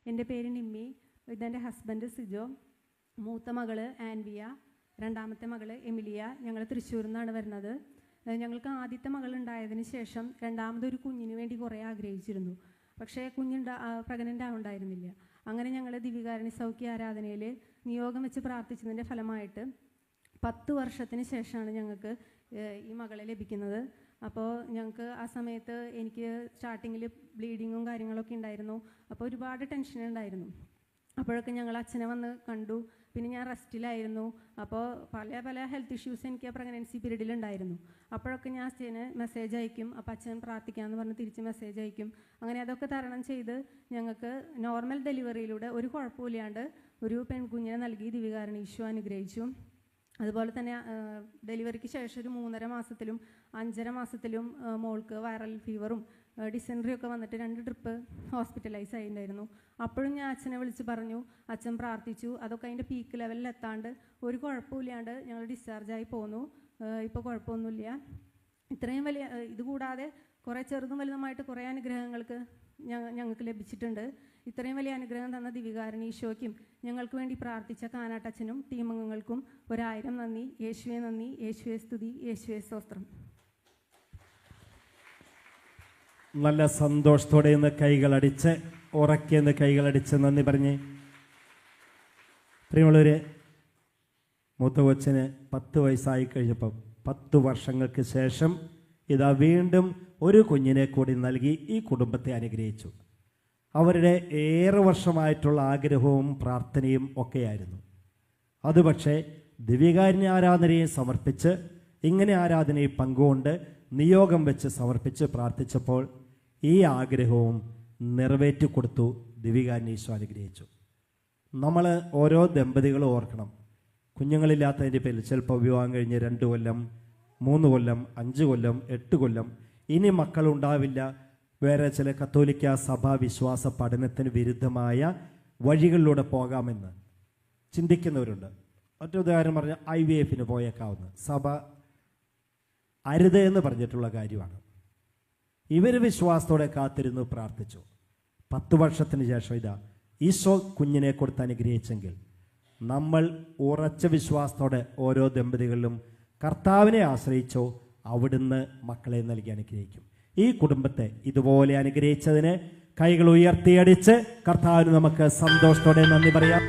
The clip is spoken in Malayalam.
എൻ്റെ പേര് നിമ്മി. ഇതെൻ്റെ ഹസ്ബൻഡ് സിജോ. മൂത്ത മകള് ആൻവിയ, രണ്ടാമത്തെ മകള് എമിലിയ. ഞങ്ങൾ തൃശ്ശൂരിൽ നിന്നാണ് വരുന്നത്. ഞങ്ങൾക്ക് ആദ്യത്തെ മകളുണ്ടായതിന് ശേഷം രണ്ടാമതൊരു കുഞ്ഞിന് വേണ്ടി കുറേ ആഗ്രഹിച്ചിരുന്നു. പക്ഷേ പ്രഗ്നൻ്റ് ആവുണ്ടായിരുന്നില്ല. അങ്ങനെ ഞങ്ങൾ ദിവികാരുണ്യ സൗഖ്യ ആരാധനയിൽ നിയോഗം വെച്ച് പ്രാർത്ഥിച്ചതിൻ്റെ ഫലമായിട്ട് 10 വർഷത്തിന് ശേഷമാണ് ഞങ്ങൾക്ക് ഈ മകളെ ലഭിക്കുന്നത്. അപ്പോൾ ഞങ്ങൾക്ക് ആ സമയത്ത് എനിക്ക് സ്റ്റാർട്ടിങ്ങിൽ ബ്ലീഡിങ്ങും കാര്യങ്ങളൊക്കെ ഉണ്ടായിരുന്നു. അപ്പോൾ ഒരുപാട് ടെൻഷൻ ഉണ്ടായിരുന്നു. അപ്പോഴൊക്കെ ഞങ്ങൾ അച്ഛനെ വന്ന് കണ്ടു. പിന്നെ ഞാൻ റെസ്റ്റിലായിരുന്നു. അപ്പോൾ പല ഹെൽത്ത് ഇഷ്യൂസ് എനിക്ക് ആ പ്രഗ്നൻസി പീരീഡിൽ ഉണ്ടായിരുന്നു. അപ്പോഴൊക്കെ ഞാൻ അച്ഛന് മെസ്സേജ് അയക്കും. അപ്പോൾ അച്ഛൻ പ്രാർത്ഥിക്കാമെന്ന് പറഞ്ഞ് തിരിച്ച് മെസ്സേജ് അയക്കും. അങ്ങനെ അതൊക്കെ തരണം ചെയ്ത് ഞങ്ങൾക്ക് നോർമൽ ഡെലിവറിയിലൂടെ ഒരു കുഴപ്പമില്ലാണ്ട് ഒരു പെൺകുഞ്ഞിനെ നൽകി ദിവികാരുണ്യ ഈശോ അനുഗ്രഹിച്ചു. അതുപോലെ തന്നെ ഡെലിവറിക്ക് ശേഷം ഒരു 3.5 മാസത്തിലും 5.5 മാസത്തിലും മോൾക്ക് വൈറൽ ഫീവറും ഡിസെൻട്രി ഒക്കെ വന്നിട്ട് 2 ട്രിപ്പ് ഹോസ്പിറ്റലൈസ് ആയിട്ടുണ്ടായിരുന്നു. അപ്പോഴും ഞാൻ അച്ഛനെ വിളിച്ച് പറഞ്ഞു. അച്ഛൻ പ്രാർത്ഥിച്ചു. അതൊക്കെ അതിൻ്റെ പീക്ക് ലെവലിൽ എത്താണ്ട് ഒരു കുഴപ്പമില്ലാണ്ട് ഞങ്ങൾ ഡിസ്ചാർജായി പോന്നു. ഇപ്പോൾ കുഴപ്പമൊന്നുമില്ല. ഇത്രയും വലിയ ഇതുകൂടാതെ കുറേ ചെറുതും വലുതുമായിട്ട് കുറേ അനുഗ്രഹങ്ങൾക്ക് ഞങ്ങൾക്ക് ലഭിച്ചിട്ടുണ്ട്. ഇത്രയും വലിയ അനുഗ്രഹം തന്ന ദിവികാരുണ്യ ഈശോയ്ക്കും ഞങ്ങൾക്ക് വേണ്ടി പ്രാർത്ഥിച്ച കാനാട്ടച്ഛനും ടീം അംഗങ്ങൾക്കും 1000 നന്ദി. യേശുവെ നന്ദി, യേശുവെ സ്തുതി, യേശുവെ സ്തോത്രം. നല്ല സന്തോഷത്തോടെ ഇന്ന് കൈകളടിച്ച് ഉറക്കിയെന്ന് കൈകളടിച്ച് നന്ദി പറഞ്ഞ്. പ്രിയമുള്ളവർ, മൂത്ത കൊച്ചിന് 10 വയസ്സായി കഴിഞ്ഞപ്പോൾ 10 വർഷങ്ങൾക്ക് ശേഷം ഇതാ വീണ്ടും ഒരു കുഞ്ഞിനെ കൂടി നൽകി ഈ കുടുംബത്തെ അനുഗ്രഹിച്ചു. അവരുടെ ഏറെ വർഷമായിട്ടുള്ള ആഗ്രഹവും പ്രാർത്ഥനയും ഒക്കെയായിരുന്നു അത്. പക്ഷേ ദിവികാരുണ്യ ആരാധനയെ സമർപ്പിച്ച് ഇങ്ങനെ ആരാധനയിൽ പങ്കുകൊണ്ട് നിയോഗം വെച്ച് സമർപ്പിച്ച് പ്രാർത്ഥിച്ചപ്പോൾ ഈ ആഗ്രഹവും നിറവേറ്റി കൊടുത്തു. ദിവികാരുണ്യ ഈശോ അനുഗ്രഹിച്ചു. നമ്മൾ ഓരോ ദമ്പതികളും ഓർക്കണം, കുഞ്ഞുങ്ങളില്ലാത്തതിൻ്റെ പേരിൽ ചിലപ്പോൾ വിവാഹം കഴിഞ്ഞ് 2 കൊല്ലം 3 കൊല്ലം 5 കൊല്ലം 8 കൊല്ലം ഇനി മക്കളുണ്ടാവില്ല, വേറെ ചില കത്തോലിക്ക സഭാ വിശ്വാസ പഠനത്തിന് വിരുദ്ധമായ വഴികളിലൂടെ പോകാമെന്ന് ചിന്തിക്കുന്നവരുണ്ട്. മറ്റൊരുദാഹരണം പറഞ്ഞാൽ IVF-ന് പോയേക്കാവുന്ന സഭ അരുത് എന്ന് പറഞ്ഞിട്ടുള്ള കാര്യമാണ്. ഇവർ വിശ്വാസത്തോടെ കാത്തിരുന്നു പ്രാർത്ഥിച്ചു. 10 വർഷത്തിന് ശേഷം ഇതാ ഈശോ കുഞ്ഞിനെ കൊടുത്ത് അനുഗ്രഹിച്ചെങ്കിൽ നമ്മൾ ഉറച്ച വിശ്വാസത്തോടെ ഓരോ ദമ്പതികളിലും കർത്താവിനെ ആശ്രയിച്ചോ അവിടുന്ന് മക്കളെ നൽകി അനുഗ്രഹിക്കും. ഈ കുടുംബത്തെ ഇതുപോലെ അനുഗ്രഹിച്ചതിന് കൈകൾ ഉയർത്തിയടിച്ച് കർത്താവിന് നമുക്ക് സന്തോഷത്തോടെ നന്ദി പറയാം.